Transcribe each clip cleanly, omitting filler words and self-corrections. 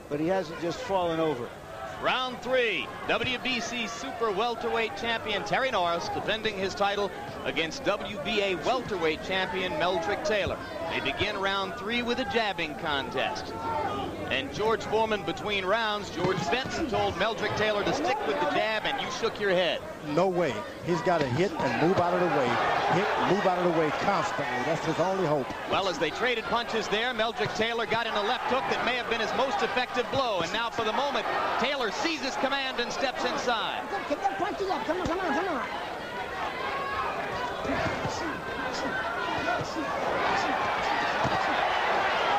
but he hasn't just fallen over. Round 3, WBC Super Welterweight Champion Terry Norris defending his title against WBA Welterweight Champion Meldrick Taylor. They begin round 3 with a jabbing contest. And George Foreman, between rounds, George Benton told Meldrick Taylor to stick with the jab, and you shook your head. No way. He's got to hit and move out of the way. Hit, move out of the way constantly. That's his only hope. Well, as they traded punches there, Meldrick Taylor got in a left hook that may have been his most effective blow. And now for the moment, Taylor seizes command and steps inside. Get that punches up. Come on, come on, come on.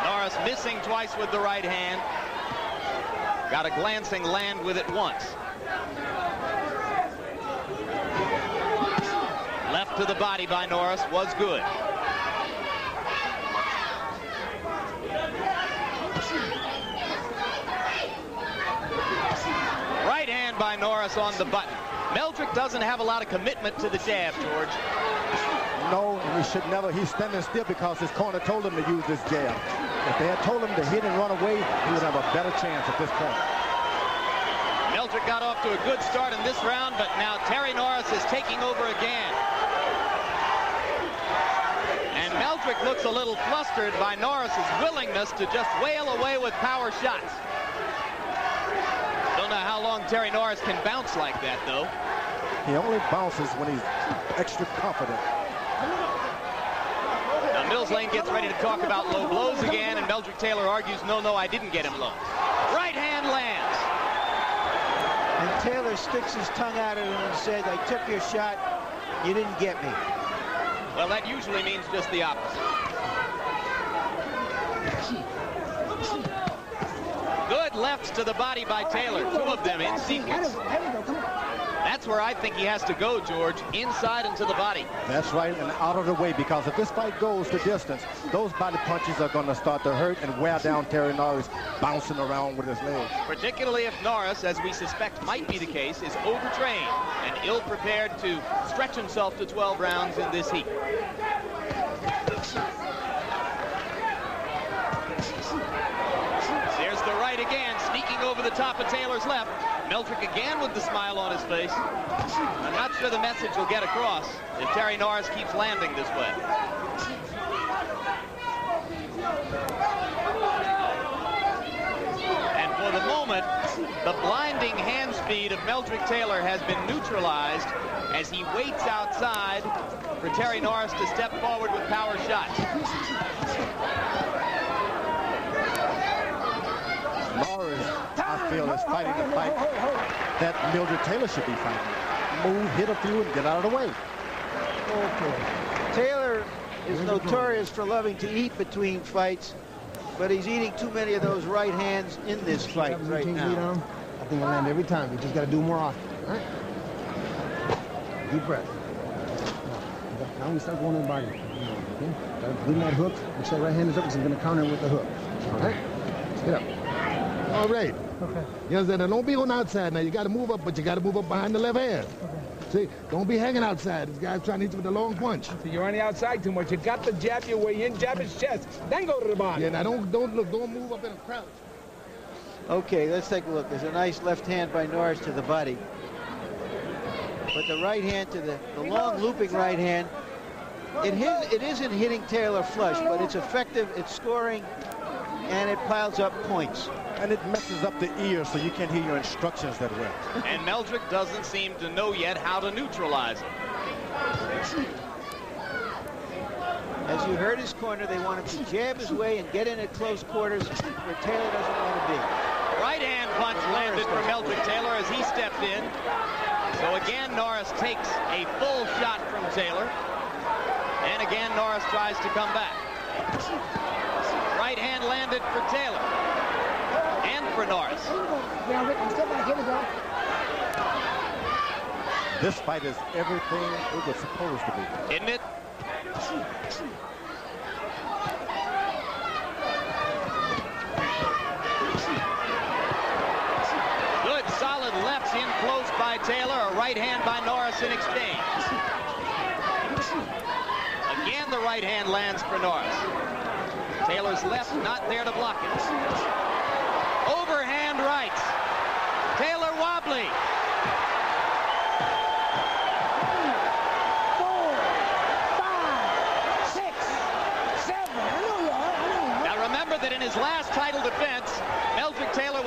Norris missing twice with the right hand. Got a glancing land with it once. Left to the body by Norris was good. Right hand by Norris on the button. Meldrick doesn't have a lot of commitment to the jab, George. No, and he should never. He's standing still because his corner told him to use this jab. If they had told him to hit and run away, he would have a better chance at this point. Meldrick got off to a good start in this round, but now Terry Norris is taking over again. And Meldrick looks a little flustered by Norris's willingness to just wail away with power shots. Don't know how long Terry Norris can bounce like that, though. He only bounces when he's extra confident. Now Mills Lane gets ready to talk about low blows again, and Meldrick Taylor argues, no, I didn't get him low. Right hand lands. And Taylor sticks his tongue out at him and says, I took your shot, you didn't get me. Well, that usually means just the opposite. Good lefts to the body by Taylor, 2 of them in sequence. That's where I think he has to go, George, inside and to the body. That's right, and out of the way, because if this fight goes the distance, those body punches are going to start to hurt and wear down Terry Norris, bouncing around with his legs. Particularly if Norris, as we suspect might be the case, is overtrained and ill-prepared to stretch himself to 12 rounds in this heat. There's the right again, sneaking over the top of Taylor's left. Meldrick again with the smile on his face. I'm not sure the message will get across if Terry Norris keeps landing this way. And for the moment, the blinding hand speed of Meldrick Taylor has been neutralized as he waits outside for Terry Norris to step forward with power shots. Norris, I feel, is fighting the fight that Meldrick Taylor should be fighting. Move, hit a few, and get out of the way. Okay. Taylor is notorious for loving to eat between fights, but he's eating too many of those right hands in this fight right now. I think I land every time. We just got to do more often. All right? Deep breath. Now we start going in the body. Okay? Leaving that hook. Make sure that right hand is up because he's going to counter with the hook. All right? Let's get up. All right. Okay. You understand? Now, don't be on the outside. Now, you got to move up, but you got to move up behind the left hand. Okay. See, don't be hanging outside. This guy's trying to hit you with a long punch. So you're on the outside too much. You got to jab your way in, jab his chest, then go to the body. Yeah, now don't move up in a crouch. Okay, let's take a look. There's a nice left hand by Norris to the body. But the right hand to the long looping right hand, it isn't hitting Taylor flush, but it's effective, it's scoring, and it piles up points. And it messes up the ear so you can't hear your instructions that well. And Meldrick doesn't seem to know yet how to neutralize it. As you heard his corner, they want him to jab his way and get in at close quarters where Taylor doesn't want to be. Right hand punch landed for Meldrick Taylor as he stepped in. So again, Norris takes a full shot from Taylor. And again, Norris tries to come back. Right hand landed for Taylor. And for Norris. This fight is everything it was supposed to be. Isn't it? Good, solid lefts in close by Taylor. A right hand by Norris in exchange. Again, the right hand lands for Norris. Taylor's left not there to block it. Overhand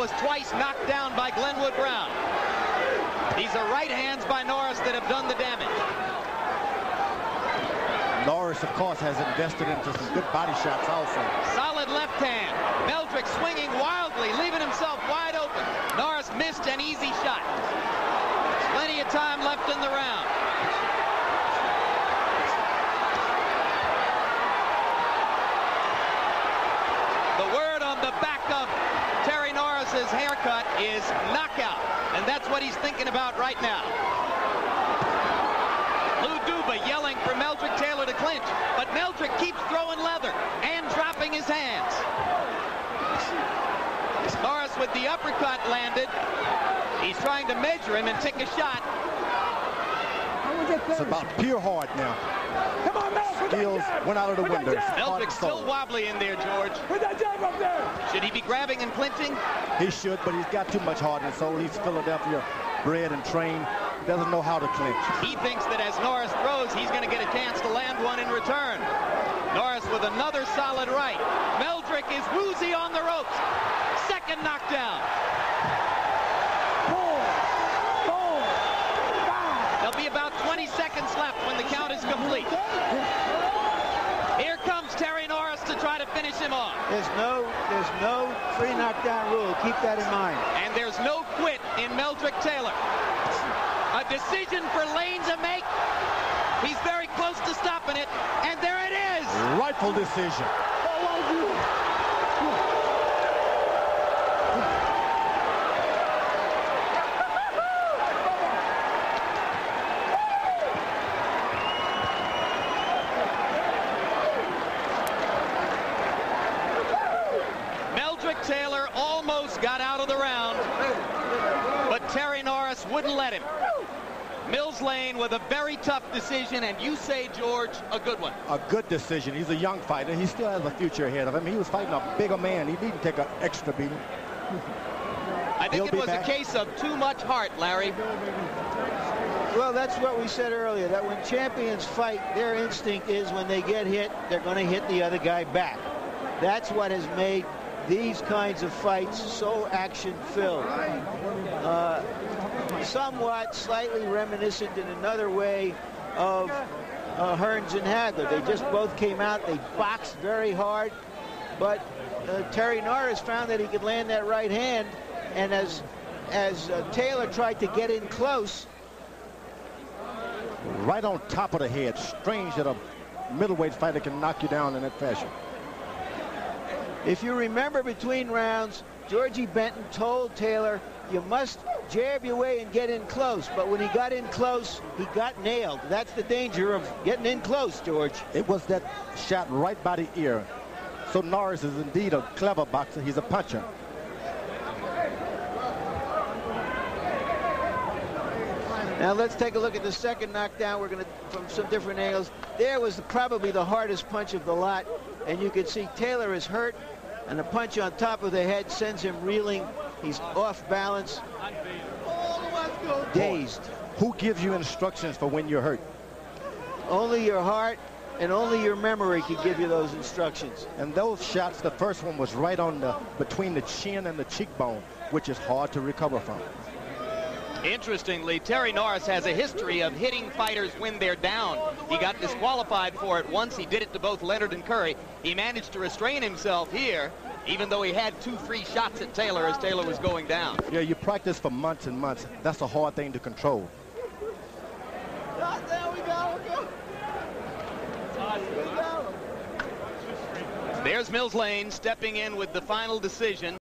was twice knocked down by Glenwood Brown. These are right hands by Norris that have done the damage. Norris, of course, has invested into some good body shots also. Solid left hand. Meldrick swinging wildly, leaving himself wide open. Norris missed an easy shot. Plenty of time left in the round. The word on the back of Terry Norris's haircut is knockout, and that's what he's thinking about right now. Lou Duba yelling for Meldrick Taylor to clinch, but Meldrick keeps throwing leather and dropping his hands. Norris with the uppercut landed. He's trying to measure him and take a shot. It's about pure heart now. Come on, Mel. Skills went out of the window. Meldrick's still wobbly in there, George. Put that jab up there. Should he be grabbing and clinching? He should, but he's got too much heart in his soul. He's Philadelphia bred and trained. He doesn't know how to clinch. He thinks that as Norris throws, he's going to get a chance to land one in return. Norris with another solid right. Meldrick is woozy on the ropes. Second knockdown. There'll be about 20 seconds left when the count is complete. Here comes Terry Norris to try to finish him off. There's no 3 knockdown rule. Keep that in mind. And there's no quit in Meldrick Taylor. A decision for Lane to make. He's very close to stopping it, and there it is. Rightful decision. Meldrick Taylor almost got out of the round, but Terry Norris wouldn't let him. Mills Lane with a very tough decision, and you say, George, a good one. A good decision. He's a young fighter. He still has a future ahead of him. He was fighting a bigger man. He needn't take an extra beating. I think it was a case of too much heart, Larry. Well, that's what we said earlier, that when champions fight, their instinct is when they get hit, they're going to hit the other guy back. That's what has made these kinds of fights so action-filled. Somewhat slightly reminiscent in another way of Hearns and Hagler. They just both came out, they boxed very hard, but Terry Norris found that he could land that right hand, and as Taylor tried to get in close. Right on top of the head. Strange that a middleweight fighter can knock you down in that fashion. If you remember between rounds, Georgie Benton told Taylor, you must jab your way and get in close. But when he got in close, he got nailed. That's the danger of getting in close, George. It was that shot right by the ear. So Norris is indeed a clever boxer. He's a puncher. Now let's take a look at the second knockdown. We're going to, from some different angles. There was probably the hardest punch of the lot. And you can see Taylor is hurt, and a punch on top of the head sends him reeling. He's off balance, dazed. Who gives you instructions for when you're hurt? Only your heart and only your memory can give you those instructions. And those shots, the first one was right on between the chin and the cheekbone, which is hard to recover from. Interestingly, Terry Norris has a history of hitting fighters when they're down. He got disqualified for it once. He did it to both Leonard and Curry. He managed to restrain himself here, even though he had 2 free shots at Taylor as Taylor was going down. Yeah, you practice for months and months. That's a hard thing to control. There we go. There's Mills Lane stepping in with the final decision.